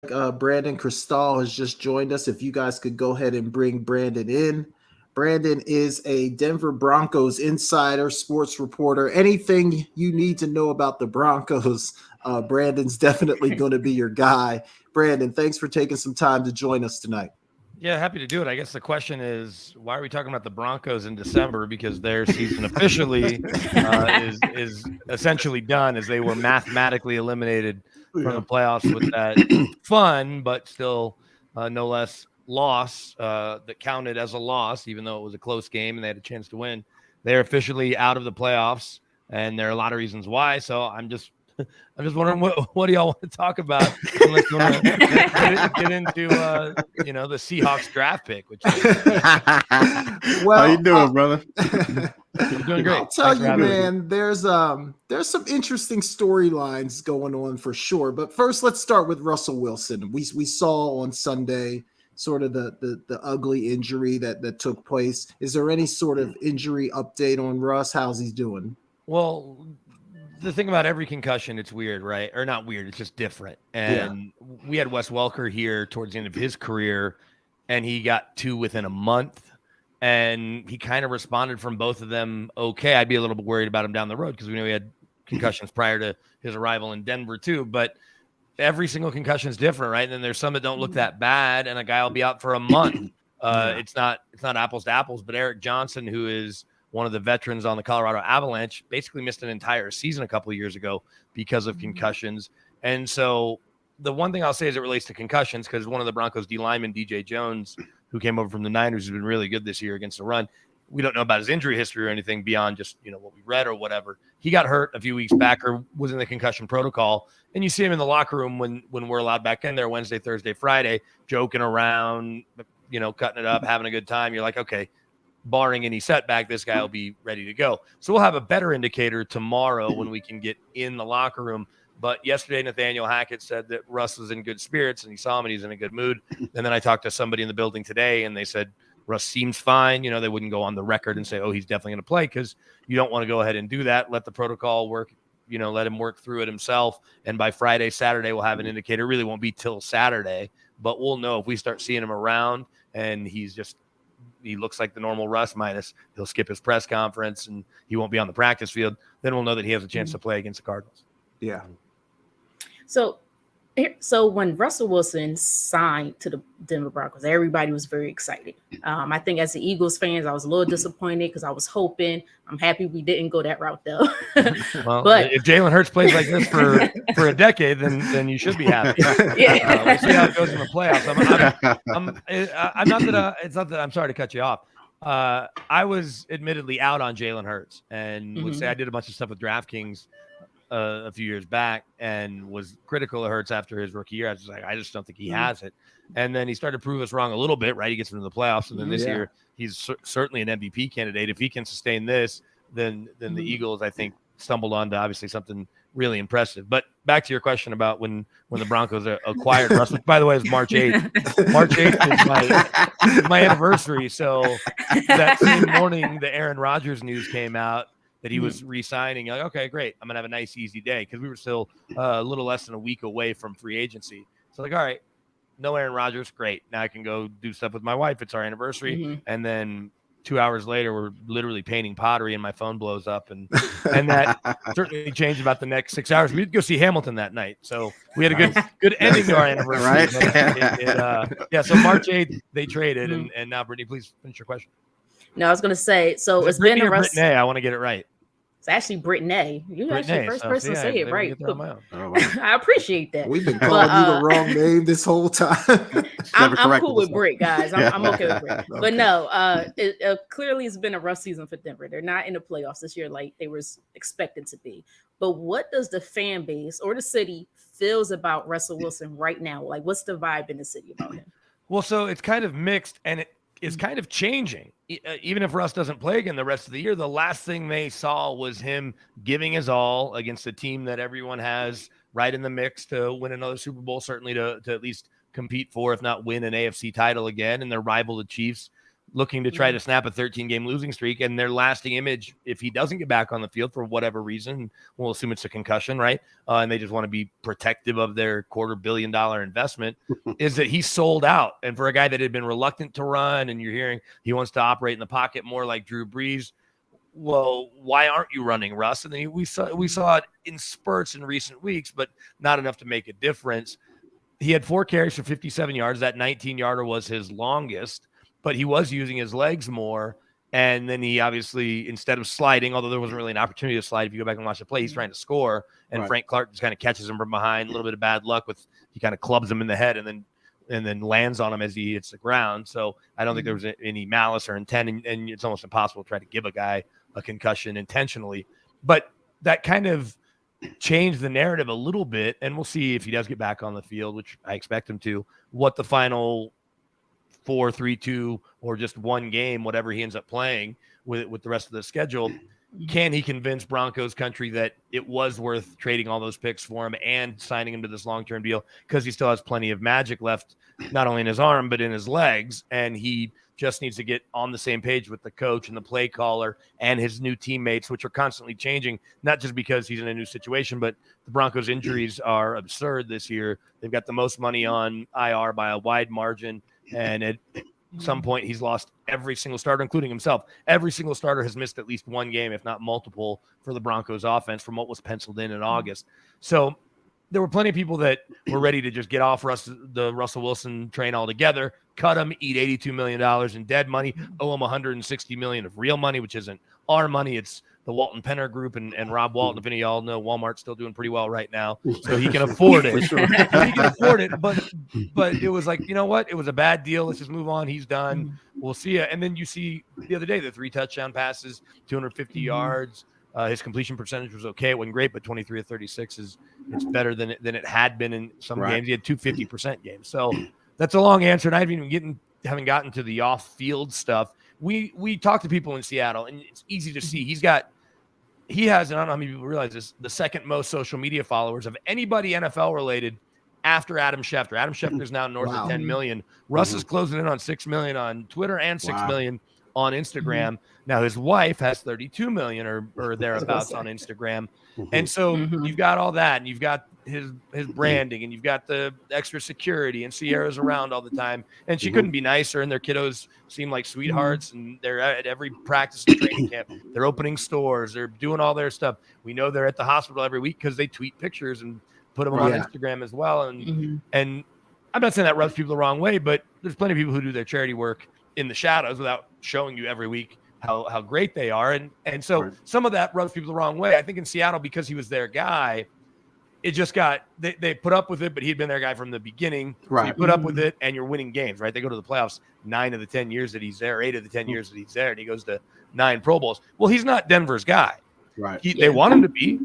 Brandon Krisztal has just joined us. If you guys could go ahead and bring Brandon in. Brandon is a Denver Broncos insider, sports reporter. Anything you need to know about the Broncos, Brandon's definitely going to be your guy. Brandon, thanks for taking some time to join us tonight. Yeah, happy to do it. I guess the question is, why are we talking about the Broncos in December? Because their season officially is essentially done, as they were mathematically eliminated from the playoffs with that fun, but still no less loss that counted as a loss, even though it was a close game and they had a chance to win. They're officially out of the playoffs, and there are a lot of reasons why. So I'm just wondering what do y'all want to talk about? Unless you want to get into the Seahawks draft pick, which is, well, how you doing, brother? I'm doing great. I'll tell you, man, there's some interesting storylines going on for sure. But first, let's start with Russell Wilson. We saw on Sunday sort of the ugly injury that took place. Is there any sort of injury update on Russ? How's he doing? Well, the thing about every concussion, it's weird, right? Or not weird, it's just different. And we had Wes Welker here towards the end of his career, and he got 2 within a month, and he kind of responded from both of them okay. I'd be a little bit worried about him down the road because we know he had concussions prior to his arrival in Denver too, but every single concussion is different, right? And then there's some that don't look that bad, and a guy will be out for a month. It's not apples to apples, but Eric Johnson, who is one of the veterans on the Colorado Avalanche, basically missed an entire season a couple of years ago because of concussions. And so the one thing I'll say as it relates to concussions, because one of the Broncos D linemen, DJ Jones, who came over from the Niners, has been really good this year against the run. We don't know about his injury history or anything beyond just, what we read or whatever. He got hurt a few weeks back or was in the concussion protocol. And you see him in the locker room when we're allowed back in there Wednesday, Thursday, Friday, joking around, cutting it up, having a good time. You're like, okay, barring any setback, this guy will be ready to go. So we'll have a better indicator tomorrow when we can get in the locker room. But yesterday, Nathaniel Hackett said that Russ was in good spirits and he saw him and he's in a good mood. And then I talked to somebody in the building today and they said, Russ seems fine. They wouldn't go on the record and say, oh, he's definitely going to play, because you don't want to go ahead and do that. Let the protocol work, let him work through it himself. And by Friday, Saturday, we'll have an indicator. It really won't be till Saturday, but we'll know if we start seeing him around and he looks like the normal Russ, minus he'll skip his press conference and he won't be on the practice field. Then we'll know that he has a chance to play against the Cardinals. Yeah. So when Russell Wilson signed to the Denver Broncos, everybody was very excited. I think as the Eagles fans, I was a little disappointed because I was hoping. I'm happy we didn't go that route though. Well, but if Jalen Hurts plays like this for a decade, then you should be happy. Yeah. We'll see how it goes in the playoffs. It's not that I'm sorry to cut you off. I was admittedly out on Jalen Hurts and would say I did a bunch of stuff with DraftKings a few years back and was critical of Hurts after his rookie year. I was like, I just don't think he has it. And then he started to prove us wrong a little bit, right? He gets into the playoffs. And then this year, he's certainly an MVP candidate. If he can sustain this, then the Eagles, I think, stumbled onto obviously something really impressive. But back to your question about when the Broncos acquired Russ, which, by the way, is March 8th. March 8th is my anniversary. So that same morning, the Aaron Rodgers news came out that he was re-signing. Like, okay, great. I'm going to have a nice, easy day, because we were still a little less than a week away from free agency. So like, all right, no Aaron Rodgers, great. Now I can go do stuff with my wife. It's our anniversary. And then 2 hours later, we're literally painting pottery and my phone blows up. And that certainly changed about the next 6 hours. We did go see Hamilton that night. So we had a good ending to our anniversary. Right? So March 8th, they traded. And now, Brittany, please finish your question. No, I was going to say, so it's Brittany been a Brittany, I want to get it right. It's actually Brittany. You're actually the first person to say it right. I appreciate that. We've been calling you the wrong name this whole time. I'm cool with Britt, guys. I'm okay with Britt. Okay. But no, clearly it's been a rough season for Denver. They're not in the playoffs this year like they were expected to be. But what does the fan base or the city feels about Russell Wilson right now? Like, what's the vibe in the city about him? Well, so it's kind of mixed, and it is kind of changing. Even if Russ doesn't play again the rest of the year, the last thing they saw was him giving his all against a team that everyone has right in the mix to win another Super Bowl, certainly to at least compete for, if not win, an AFC title again, and their rival, the Chiefs. looking to try to snap a 13-game losing streak. And their lasting image, if he doesn't get back on the field for whatever reason, we'll assume it's a concussion, right? And they just want to be protective of their $250 million investment, is that he's sold out. And for a guy that had been reluctant to run, and you're hearing he wants to operate in the pocket more like Drew Brees, well, why aren't you running, Russ? And then we saw it in spurts in recent weeks, but not enough to make a difference. He had 4 carries for 57 yards. That 19-yarder was his longest, but he was using his legs more. And then he obviously, instead of sliding, although there wasn't really an opportunity to slide, if you go back and watch the play, he's trying to score. And Frank Clark just kind of catches him from behind. A little bit of bad luck he kind of clubs him in the head and then lands on him as he hits the ground. So I don't think there was any malice or intent. And it's almost impossible to try to give a guy a concussion intentionally. But that kind of changed the narrative a little bit. And we'll see if he does get back on the field, which I expect him to, what the final 4-3-2 or just one game, whatever he ends up playing with the rest of the schedule, can he convince Broncos country that it was worth trading all those picks for him and signing him to this long-term deal, because he still has plenty of magic left, not only in his arm, but in his legs. And he just needs to get on the same page with the coach and the play caller and his new teammates, which are constantly changing, not just because he's in a new situation, but the Broncos injuries are absurd this year. They've got the most money on IR by a wide margin. And at some point, he's lost every single starter, including himself. Every single starter has missed at least one game, if not multiple, for the Broncos offense from what was penciled in August. So there were plenty of people that were ready to just get off the Russell Wilson train altogether, cut him, eat $82 million in dead money, owe him $160 million of real money, which isn't our money. It's the Walton Penner Group and Rob Walton. If any of y'all know, Walmart's still doing pretty well right now, so he can afford it. Sure. He can afford it, but it was like, you know what? It was a bad deal. Let's just move on. He's done. We'll see you. And then you see the other day the 3 touchdown passes, 250 yards. His completion percentage was okay. It wasn't great, but 23 of 36 it's better than it had been in some games. He had 250% games. So that's a long answer, and I haven't gotten to the off-field stuff. We talk to people in Seattle, and it's easy to see. He has, and I don't know how many people realize this, the second most social media followers of anybody NFL related after Adam Schefter. Adam Schefter is now north of 10 million. Russ is closing in on 6 million on Twitter and 6 million on Instagram. Now his wife has 32 million or thereabouts on Instagram. And so you've got all that, and you've got his branding, and you've got the extra security, and Sierra's around all the time, and she couldn't be nicer, and their kiddos seem like sweethearts, and they're at every practice and training camp. They're opening stores, they're doing all their stuff. We know they're at the hospital every week because they tweet pictures and put them on Instagram as well. And I'm not saying that rubs people the wrong way, but there's plenty of people who do their charity work in the shadows without showing you every week how great they are. And so some of that rubs people the wrong way. I think in Seattle, because he was their guy, it just got, they put up with it, but he'd been their guy from the beginning. So you put up with it and you're winning games, right? They go to the playoffs 9 of the 10 years that he's there, 8 of the 10 years that he's there, and he goes to 9 Pro Bowls. Well, he's not Denver's guy. They want him to be,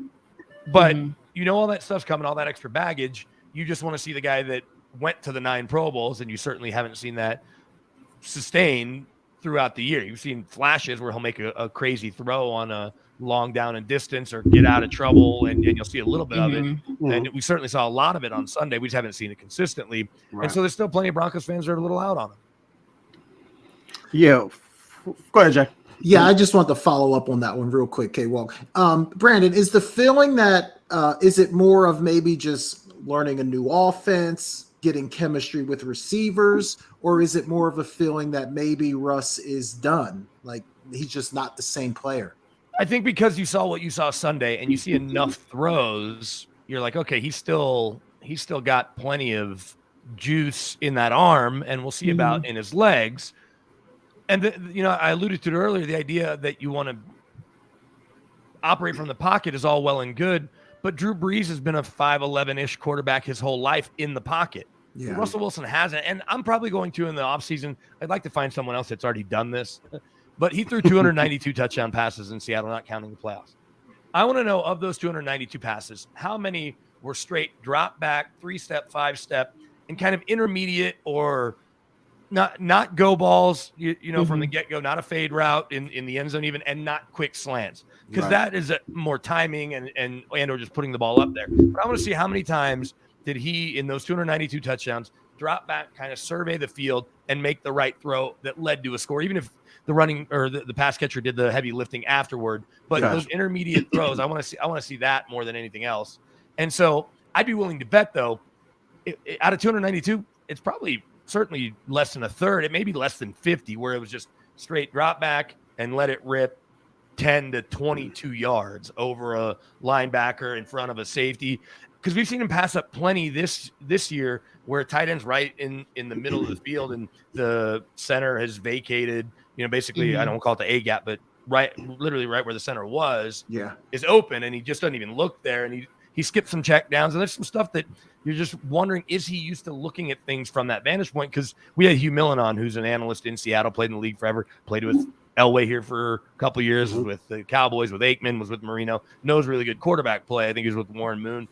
but you know, all that stuff's coming, all that extra baggage. You just want to see the guy that went to the 9 Pro Bowls, and you certainly haven't seen that sustain throughout the year. You've seen flashes where he'll make a crazy throw on a long down and distance or get out of trouble, and you'll see a little bit of it. And we certainly saw a lot of it on Sunday. We just haven't seen it consistently. And so there's still plenty of Broncos fans that are a little out on him. Yeah. Go ahead, Jay. Yeah, I just want to follow up on that one real quick, K-Walk. Brandon, is the feeling that is it more of maybe just learning a new offense, getting chemistry with receivers, or is it more of a feeling that maybe Russ is done? Like he's just not the same player? I think because you saw what you saw Sunday and you see enough throws, you're like, okay, he's still got plenty of juice in that arm, and we'll see about in his legs. And I alluded to it earlier, the idea that you want to operate from the pocket is all well and good, but Drew Brees has been a 5'11-ish quarterback his whole life in the pocket. Yeah. Russell Wilson hasn't, and I'm probably going to in the offseason. I'd like to find someone else that's already done this, but he threw 292 touchdown passes in Seattle, not counting the playoffs. I want to know, of those 292 passes, how many were straight drop back, 3-step, 5-step, and kind of intermediate or not go balls, from the get-go, not a fade route in the end zone even, and not quick slants, because that is more timing and or just putting the ball up there. But I want to see how many times did he, in those 292 touchdowns, drop back, kind of survey the field, and make the right throw that led to a score, even if the running or the pass catcher did the heavy lifting afterward. But those intermediate throws, I want to see that more than anything else. And so I'd be willing to bet, though, out of 292, it's probably certainly less than a third. It may be less than 50, where it was just straight drop back and let it rip 10 to 22 yards over a linebacker in front of a safety. Because we've seen him pass up plenty this year where tight end's right in the middle of the field and the center has vacated, basically, I don't call it the A gap, but literally right where the center was is open, and he just doesn't even look there. And he skipped some check downs, and there's some stuff that you're just wondering, is he used to looking at things from that vantage point? Because we had Hugh Millen on, who's an analyst in Seattle, played in the league forever, played with Elway here for a couple of years, was with the Cowboys, with Aikman, was with Marino, knows really good quarterback play. I think he was with Warren Moon.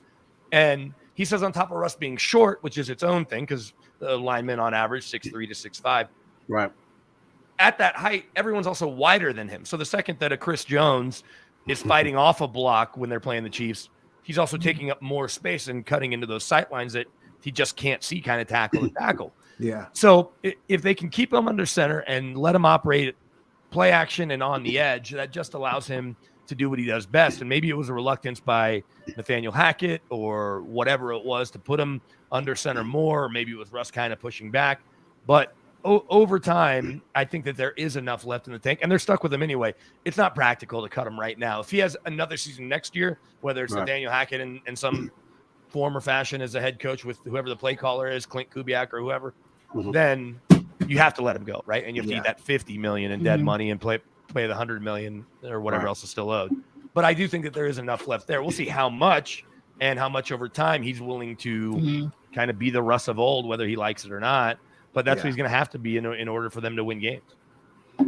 And he says on top of Russ being short, which is its own thing, because the linemen on average 6'3" to 6'5". Right. At that height, everyone's also wider than him. So the second that a Chris Jones is fighting off a block when they're playing the Chiefs, he's also taking up more space and cutting into those sight lines that he just can't see kind of tackle to tackle. Yeah. So if they can keep him under center and let him operate play action and on the edge, that just allows him to do what he does best. And maybe it was a reluctance by Nathaniel Hackett or whatever it was to put him under center more, or maybe it was Russ kind of pushing back. But over time, I think that there is enough left in the tank, and they're stuck with him anyway. It's not practical to cut him right now. If he has another season next year, whether it's Nathaniel Hackett in some form or fashion as a head coach with whoever the play caller is, Clint Kubiak or whoever, then you have to let him go, right? And you have to eat that $50 million in dead money and play the $100 million or whatever else is still owed. But I do think that there is enough left there. We'll see how much and how much over time he's willing to kind of be the Russ of old, whether he likes it or not. But that's what he's going to have to be in order for them to win games.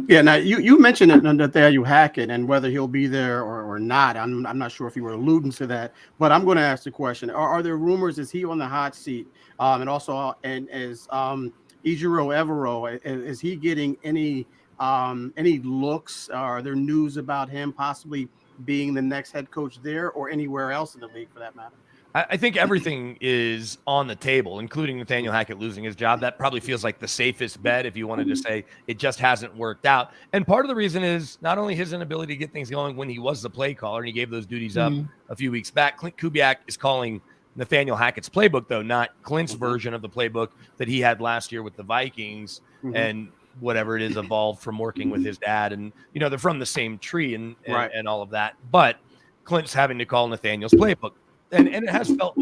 Yeah. Now you mentioned it, Nathaniel Hackett, and whether he'll be there or not. I'm not sure if you were alluding to that, but I'm going to ask the question: Are there rumors? Is he on the hot seat? And also, and is Ejiro Evero, is he getting any looks? Are there news about him possibly being the next head coach there or anywhere else in the league for that matter? I think everything is on the table, including Nathaniel Hackett losing his job. That probably feels like the safest bet if you wanted to say it just hasn't worked out. And part of the reason is not only his inability to get things going when he was the play caller and he gave those duties up a few weeks back. Clint Kubiak is calling Nathaniel Hackett's playbook, though, not Clint's version of the playbook that he had last year with the Vikings and whatever it is evolved from working with his dad. And, they're from the same tree and all of that. But Clint's having to call Nathaniel's playbook. And it has felt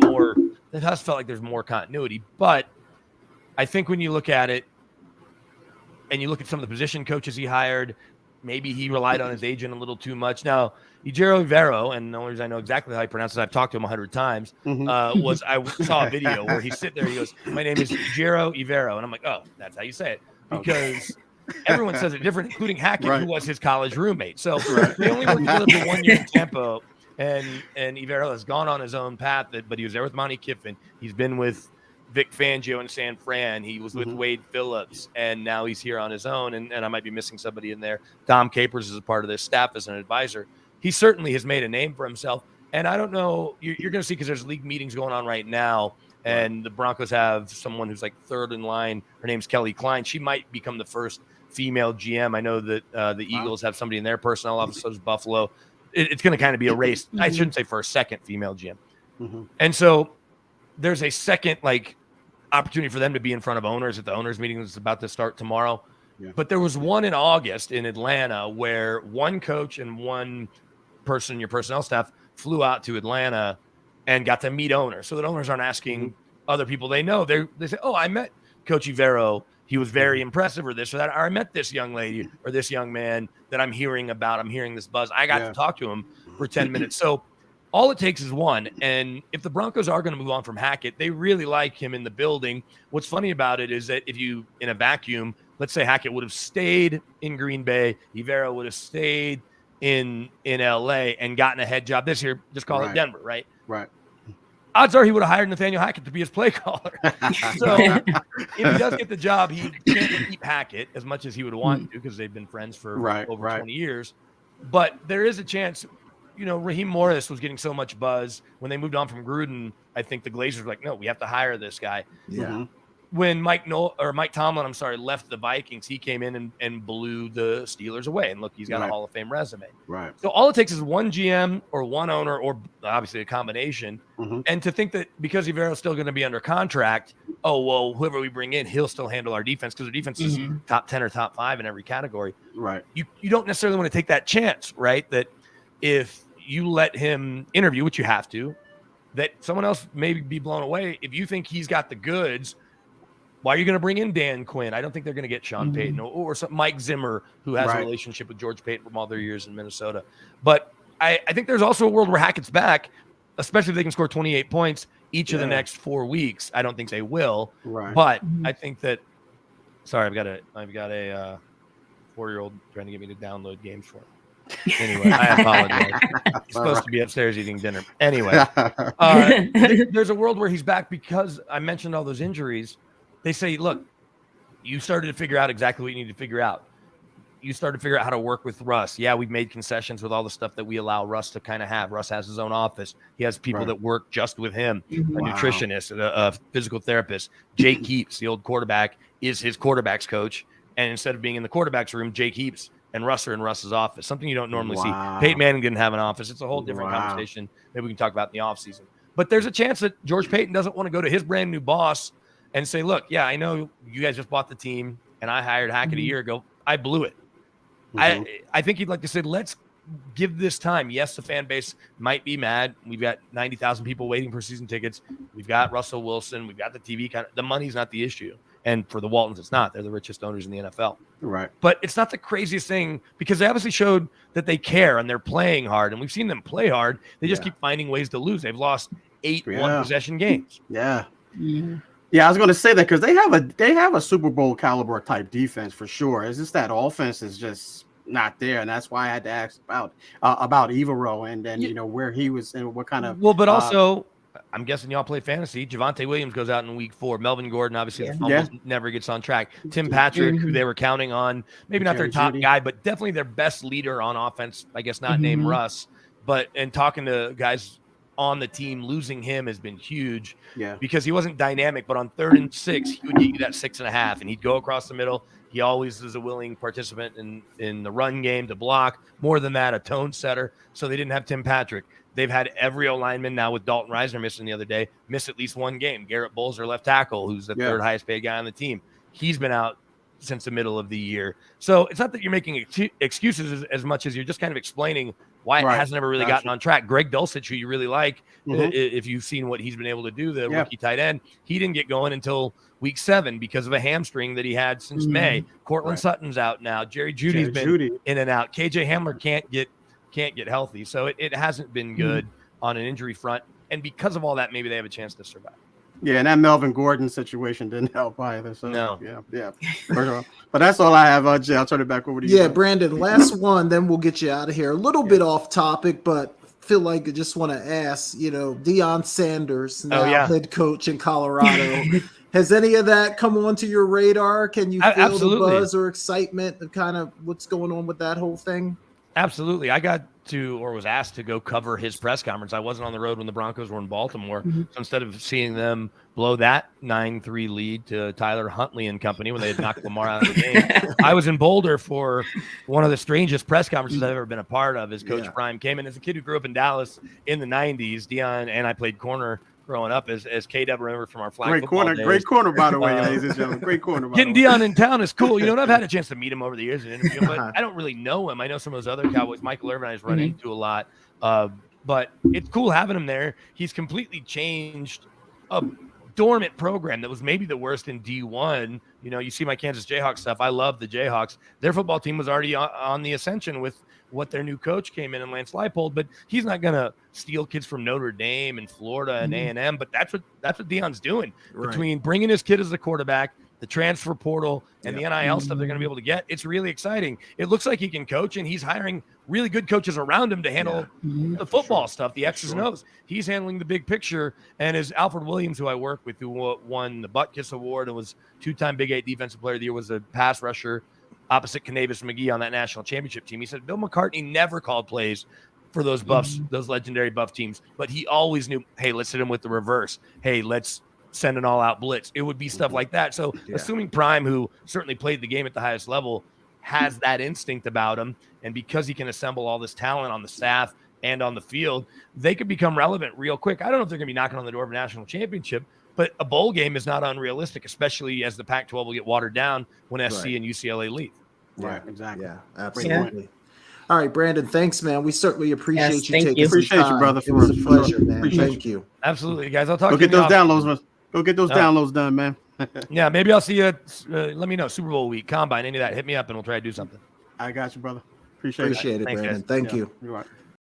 like there's more continuity. But I think when you look at it and you look at some of the position coaches he hired, maybe he relied on his agent a little too much. Now, Ejiro Evero, and the only reason I know exactly how he pronounces it, I've talked to him 100 times, I saw a video where he sit there, he goes, "My name is Ejiro Evero." And I'm like, oh, that's how you say it. Because everyone says it different, including Hackett, who was his college roommate. So they only worked together for 1 year in Tampa. And Evero has gone on his own path, but he was there with Monty Kiffin. He's been with Vic Fangio in San Fran. He was with Wade Phillips, and now he's here on his own. And I might be missing somebody in there. Dom Capers is a part of this staff as an advisor. He certainly has made a name for himself. And I don't know, you're going to see, because there's league meetings going on right now, and the Broncos have someone who's like third in line. Her name's Kelly Klein. She might become the first female GM. I know that the Eagles have somebody in their personnel office, so does Buffalo. It's going to kind of be a race. I shouldn't say for a second female GM. And so there's a second opportunity for them to be in front of owners at the owners meeting that's about to start tomorrow. But there was one in August in Atlanta where one coach and one person in your personnel staff flew out to Atlanta and got to meet owners. So that owners aren't asking other people they know. They say, "Oh, I met Coach Evero. He was very impressive," or this or that. Or I met this young lady or this young man that I'm hearing about. I'm hearing this buzz. I got to talk to him for 10 minutes. So all it takes is one. And if the Broncos are going to move on from Hackett, they really like him in the building. What's funny about it is that if you, in a vacuum, let's say Hackett would have stayed in Green Bay, Evero would have stayed in LA and gotten a head job this year, just call it Denver, right? Right. Odds are he would have hired Nathaniel Hackett to be his play caller. So if he does get the job, he can't keep Hackett as much as he would want to, because they've been friends for over 20 years. But there is a chance, Raheem Morris was getting so much buzz when they moved on from Gruden. I think the Glazers were like, no, we have to hire this guy. when Mike Tomlin, left the Vikings, he came in and blew the Steelers away. And look, he's got a Hall of Fame resume. Right. So all it takes is one GM or one owner, or obviously a combination. And to think that because Evero's still going to be under contract, oh, well, whoever we bring in, he'll still handle our defense, because our defense is top 10 or top 5 in every category. Right. You don't necessarily want to take that chance, right? That if you let him interview, which you have to, that someone else may be blown away. If you think he's got the goods, why are you going to bring in Dan Quinn? I don't think they're going to get Sean Payton or some Mike Zimmer, who has a relationship with George Payton from all their years in Minnesota. But I think there's also a world where Hackett's back, especially if they can score 28 points each of the next 4 weeks. I don't think they will. Right. But I think that – sorry, I've got a 4-year-old trying to get me to download games for him. Anyway, I apologize. He's supposed to be upstairs eating dinner. Anyway, there's a world where he's back, because I mentioned all those injuries. They say, look, you started to figure out exactly what you need to figure out. You started to figure out how to work with Russ. Yeah, we've made concessions with all the stuff that we allow Russ to kind of have. Russ has his own office. He has people that work just with him, a nutritionist, a physical therapist. Jake Heaps, the old quarterback, is his quarterback's coach. And instead of being in the quarterback's room, Jake Heaps and Russ are in Russ's office, something you don't normally see. Peyton Manning didn't have an office. It's a whole different conversation. Maybe we can talk about in the offseason. But there's a chance that George Payton doesn't want to go to his brand new boss and say, look, yeah, I know you guys just bought the team and I hired Hackett a year ago. I blew it. I think he'd like to say, let's give this time. Yes, the fan base might be mad. We've got 90,000 people waiting for season tickets. We've got Russell Wilson. We've got the TV. The money's not the issue. And for the Waltons, it's not. They're the richest owners in the NFL. Right. But it's not the craziest thing, because they obviously showed that they care and they're playing hard. And we've seen them play hard. They just keep finding ways to lose. They've lost 8 one-possession games. Yeah, I was going to say that, because they have a Super Bowl caliber type defense for sure. It's just that offense is just not there, and that's why I had to ask about Evero and then where he was and what kind of. Well, but also, I'm guessing y'all play fantasy. Javonte Williams goes out in week 4. Melvin Gordon, obviously, never gets on track. Tim Patrick, who they were counting on, maybe not their top guy, but definitely their best leader on offense. I guess not named Russ, and talking to guys on the team, losing him has been huge. Yeah, because he wasn't dynamic, but on 3rd and 6, he would get you that 6.5, and he'd go across the middle. He always is a willing participant in the run game to block. More than that, a tone setter. So they didn't have Tim Patrick. They've had every O-lineman now, with Dalton Reisner missing the other day, miss at least one game. Garrett Bowles, their left tackle, who's the 3rd highest paid guy on the team. He's been out since the middle of the year. So it's not that you're making excuses as much as you're just kind of explaining why it hasn't ever really gotten on track. Greg Dulcich, who you really like, if you've seen what he's been able to do, the rookie tight end, he didn't get going until week 7 because of a hamstring that he had since May. Cortland Sutton's out now. Jerry Judy's been in and out. KJ Hamler can't get healthy. So it hasn't been good on an injury front. And because of all that, maybe they have a chance to survive. Yeah, and that Melvin Gordon situation didn't help either. So no. Yeah. But that's all I have, Jay. I'll turn it back over to you. Yeah, Brandon, last one, then we'll get you out of here. A little bit off topic, but feel like I just want to ask, Deion Sanders, now head coach in Colorado. Has any of that come onto your radar? Can you feel the buzz or excitement of kind of what's going on with that whole thing? Absolutely. I got to, or was asked to go cover his press conference. I wasn't on the road when the Broncos were in Baltimore. So instead of seeing them blow that 9-3 lead to Tyler Huntley and company when they had knocked Lamar out of the game, I was in Boulder for one of the strangest press conferences I've ever been a part of. As Coach Prime came in, as a kid who grew up in Dallas in the 90s, Deion and I played corner growing up, as K-Dub remember from our flag football days. Great corner, by the way, ladies and gentlemen. Great corner. Getting Deion in town is cool. I've had a chance to meet him over the years and interview him, but I don't really know him. I know some of those other Cowboys. Michael Irvin I just run into a lot. But it's cool having him there. He's completely changed a dormant program that was maybe the worst in D1. You see my Kansas Jayhawks stuff. I love the Jayhawks. Their football team was already on the ascension with what their new coach came in and Lance Leipold, but he's not going to steal kids from Notre Dame and Florida and A&M. But that's what Deion's doing between bringing his kid as a quarterback, the transfer portal, and the NIL stuff they're going to be able to get. It's really exciting. It looks like he can coach, and he's hiring really good coaches around him to handle the football stuff, the X's and O's. He's handling the big picture. And as Alfred Williams, who I work with, who won the Butt Kiss Award and was 2-time Big 8 Defensive Player of the Year, was a pass rusher opposite Kanavis McGee on that national championship team. He said Bill McCartney never called plays for those buffs, those legendary buff teams, but he always knew, hey, let's hit him with the reverse. Hey, let's send an all-out blitz. It would be stuff like that. So assuming Prime, who certainly played the game at the highest level, has that instinct about him, and because he can assemble all this talent on the staff and on the field, they could become relevant real quick. I don't know if they're going to be knocking on the door of a national championship, but a bowl game is not unrealistic, especially as the Pac-12 will get watered down when SC and UCLA leave. Right, exactly. Yeah, absolutely. All right, Brandon, thanks, man. We certainly appreciate you taking some Appreciate time. you, brother. It was a pleasure, man. Appreciate Thank you. Absolutely, guys. I'll talk Go to you. Get those downloads, man. Go get those downloads done, man. Yeah, maybe I'll see you. Let me know. Super Bowl week, Combine, any of that. Hit me up and we'll try to do something. I got you, brother. Appreciate it, Thanks, Brandon. guys. Thank you. You're right.